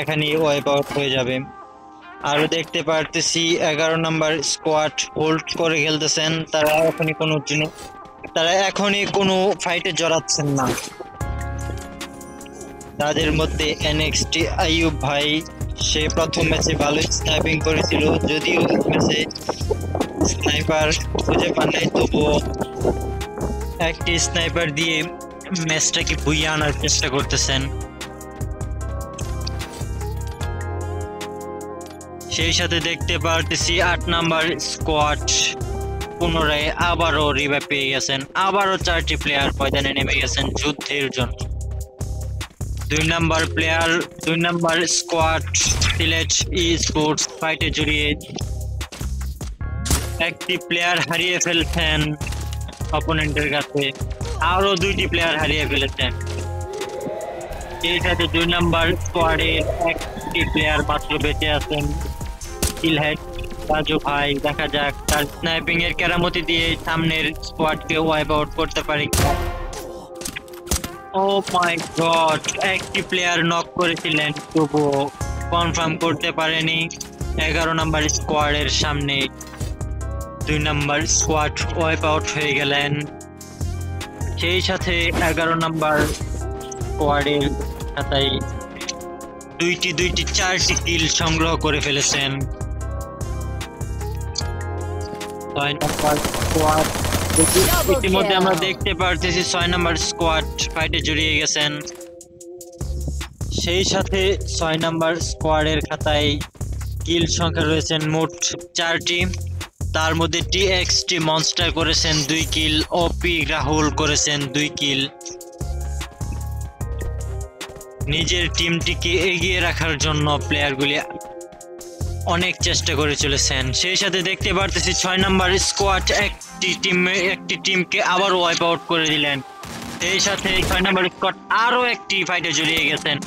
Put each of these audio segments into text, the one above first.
এখানে wipe out হয়ে যাবে। আরো দেখতে পারতেছি 11 নাম্বার স্কোয়াড হোল্ড করে খেলতেছেন। তারা এখনই কোনো ফাইটে জড়াচ্ছেন না। তাদের মধ্যে এনএক্সটি আইয়ুব ভাই, সে প্রথম ম্যাচে ভালো স্নাইপিং করেছিল, যদিও ম্যাচে স্নাইপার খুঁজে পান নাই, তবুও একটি স্নাইপার দিয়ে ম্যাচটাকে বুইয়ে আনার চেষ্টা করতেছেন। সেই সাথে দেখতে পারতেছি 8 নাম্বার স্কোয়াড পুনরায় আবারও রিভাইভ পেয়ে গেছেন। আবারও 4টি প্লেয়ার ময়দানে নেমে গেছেন যুদ্ধের জন্য। 2 নাম্বার স্কোয়াড সিলেট ই স্পোর্টস ফাইটে জড়িয়ে একটি প্লেয়ার হারিয়ে ফেলছেন অপোনেন্টের কাছে, আরো 2টি প্লেয়ার হারিয়ে ফেলেছেন। এই সাথে 2 নাম্বার স্কোয়াডের একটি প্লেয়ার মাত্র বেঁচে আছেন, সিলহেট রাজু ভাই। দেখা যাক তার স্নাইপিং এর কেরামতি দিয়ে সামনের স্কোয়াডকে ওয়াইপ আউট করতে পারে। ও মাই গড, একটি প্লেয়ার নক করেছিলেন, তবুও কনফার্ম করতে পারেনি। 11 নাম্বার স্কোয়াডের সামনে 2 নাম্বার স্কোয়াড ওয়াইপ আউট হয়ে গেলেন। সেই সাথে 11 নাম্বার স্কোয়াডের খাতায় 4টি কিল সংগ্রহ করে ফেলেছেন। 6 নাম্বার স্কোয়াড ইতিমধ্যে আমরা দেখতে পারতেছি 6 নাম্বার স্কোয়াড ফাইটে জড়িয়ে গেছেন। সেই সাথে 6 নাম্বার স্কোয়াডের খাতায় কিল সংখ্যা রয়েছেন মোট 4টি। তার মধ্যে টিএক্সটি মনস্টার করেছেন 2 কিল, ওপি রাহুল করেছেন 2 কিল। নিজের টিমটিকে এগিয়ে রাখার জন্য প্লেয়ারগুলি অনেক চেষ্টা করে চলেছেন। সেই সাথে দেখতে পারতেছি 6 নাম্বার স্কোয়াড একটি টিমকে আবার ওয়াইপ আউট করে দিলেন। সেই সাথে 6 নাম্বার স্কোয়াড আরো একটি ফাইটে জড়িয়ে গেছেন,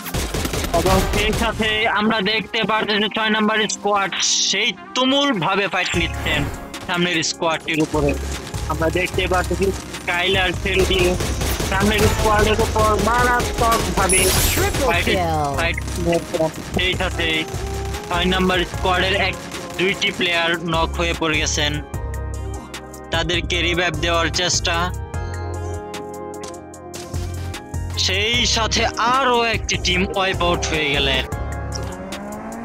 এবং সেই সাথে আমরা দেখতে পারতেছি 6 নাম্বার স্কোয়াড সেই তুমুল ভাবে ফাইট নিচ্ছেন সামনের স্কোয়াডটির উপরে। আমরা দেখতে পারতেছি স্কাইলার ছেড়ে দিয়ে সামনের স্কোয়াডের উপর মারাত্মক ভাবে ফাইট। সেই সাথে 6 নাম্বার স্কোয়াডের 2টি প্লেয়ার নক হয়ে পড়ে গেছেন, তাদেরকে রিভাইভ দেওয়ার চেষ্টা। সেই সাথে আরো একটি টিম ওয়াইপ আউট হয়ে গেলেন।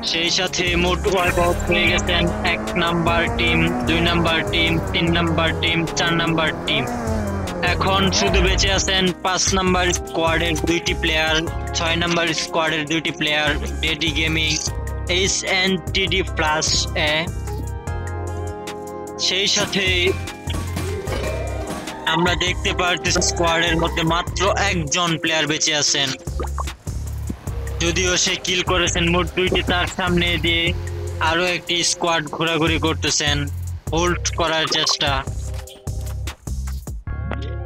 সেই সাথে মোট ওয়াইপ আউট হয়ে গেছেন 1 number team, 2 number team, 3 number team, 4 number team. এখন শুধু বেঁচে আছেন 5 নাম্বার স্কোয়াডের 2টি প্লেয়ার, 6 নাম্বার স্কোয়াডের 2টি প্লেয়ার, ডেডি গেমিং, HNTD প্লাস এ। সেই সাথে আমরা দেখতে পারতেছি স্কোয়াডের মধ্যে মাত্র একজন প্লেয়ার বেঁচে আছেন, যদিও সে কিল করেছেন মোট 2টি। তার সামনে দিয়ে আরো একটি স্কোয়াড ঘোরাঘুরি করতেছেন, হোল্ড করার চেষ্টা।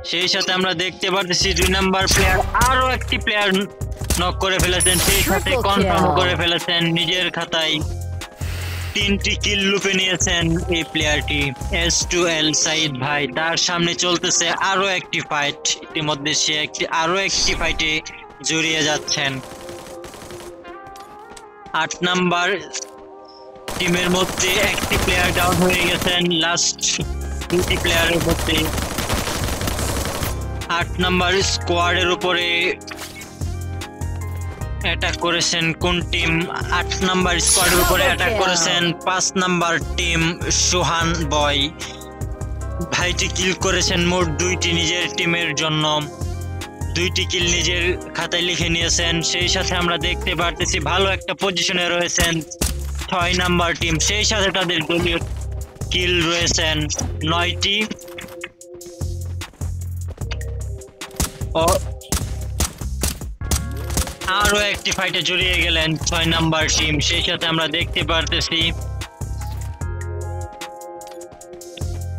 সেই সাথে আমরা দেখতে পারতেছি 2 নাম্বার প্লেয়ার আরো একটি প্লেয়ার নক করে ফেলেছেন, সেই সাথে কনফার্ম করে ফেলেছেন। নিজের খাতায় 3টি কিল লুপে নিয়েছেন এই প্লেয়ারটি, S2L সাইদ ভাই। তার সামনে চলতেছে আরো একটি ফাইট, ইতিমধ্যে সে আরো একটি ফাইটে জড়িয়ে যাচ্ছেন। 8 নাম্বার টিমের মধ্যে একটি প্লেয়ার ডাউন হয়ে গেছেন, লাস্ট 2টি প্লেয়ারের মধ্যে। 8 নাম্বার স্কোয়াডের উপরে অ্যাটাক করেছেন কোন টিম? 8 নাম্বার স্কোয়াডের উপরে অ্যাটাক করেছেন 5 নাম্বার টিম সোহান বয়। ভাইটি কিল করেছেন মোট 2টি নিজের টিমের জন্য, 2টি কিল নিজের খাতায় লিখে নিয়েছেন। সেই সাথে আমরা দেখতে পারতেছি ভালো একটা পজিশনে রয়েছেন 6 নাম্বার টিম। সেই সাথে তাদের দলীয় কিল রয়েছেন 9টি। আরো একটি ফাইটে জড়িয়ে গেলেন 6 নাম্বার টিম। সেই সাথে আমরা দেখতে পারতেছি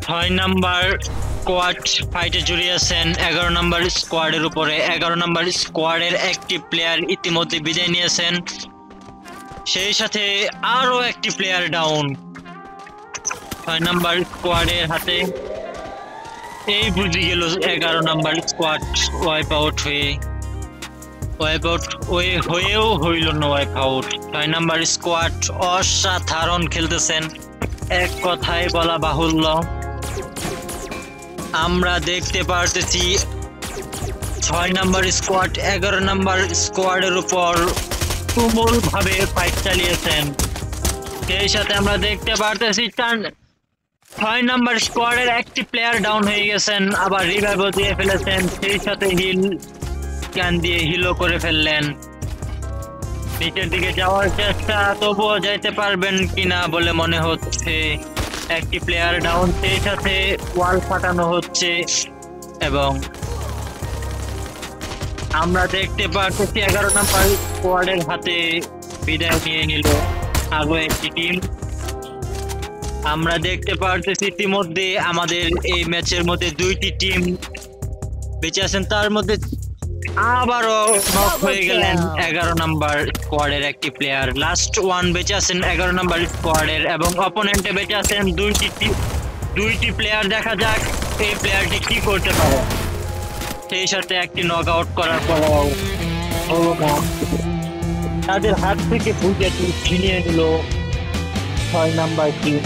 6 নাম্বার স্কোয়াড ফাইটে জড়িয়েছেন 11 নাম্বার স্কোয়াডের উপরে। 11 নাম্বার স্কোয়াডের একটি প্লেয়ার ইতিমধ্যে বিদায় নিয়েছেন, সেই সাথে আরো একটি প্লেয়ার ডাউন 6 নাম্বার স্কোয়াডের হাতে। এই বুঝে গেল 11 নাম্বার স্কোয়াড ওয়াইপ আউট হয়ে। ওয়াইপ আউট হয়েও হইল না ওয়াইপ আউট। 6 নাম্বার স্কোয়াড অসাধারণ খেলতেছেন, এক কথায় বলা বাহুল্য। আমরা দেখতে পারতেছি 6 নাম্বার স্কোয়াড 11 নাম্বার স্কোয়াডের উপর তুমুল ভাবে ফাইট চালিয়েছেন। সেই সাথে আমরা দেখতে পারতেছি 6 নাম্বার স্কোয়াডের একটি প্লেয়ার ডাউন হয়ে গেছেন, আবার রিভাইভও দিয়ে ফেলেছেন, সেই সাথে হিল ক্যান দিয়ে হিলও করে ফেললেন। নিচের দিকে যাওয়ার চেষ্টা, তবুও যাইতে পারবেন কিনা বলে মনে হচ্ছে। একটি প্লেয়ার ডাউন, সেই সাথে ওয়াল ফাটানো হচ্ছে এবং আমরা দেখতে পাচ্ছি 11 নাম্বার স্কোয়াডের হাতে বিদায় নিয়ে নিল আরো একটি টিম। আমরা দেখতে পারতেছি ইতিমধ্যে আমাদের এই ম্যাচের মধ্যে 2টি টিম বেঁচে আছেন, তার মধ্যে আবারও নক হয়ে গেলেন 11 নাম্বার স্কোয়াডের একটি প্লেয়ার। লাস্ট ওয়ান বেঁচে আছেন 11 নাম্বার স্কোয়াডের এবং অপোনেন্টে বেঁচে আছেন দুইটি প্লেয়ার। দেখা যাক এই প্লেয়ারটি কি করতে পারে। সেই সাথে একটি নক আউট করার পরেও তাদের হাত থেকে বুঝে ছিনিয়ে নিল 6 নাম্বার টিম।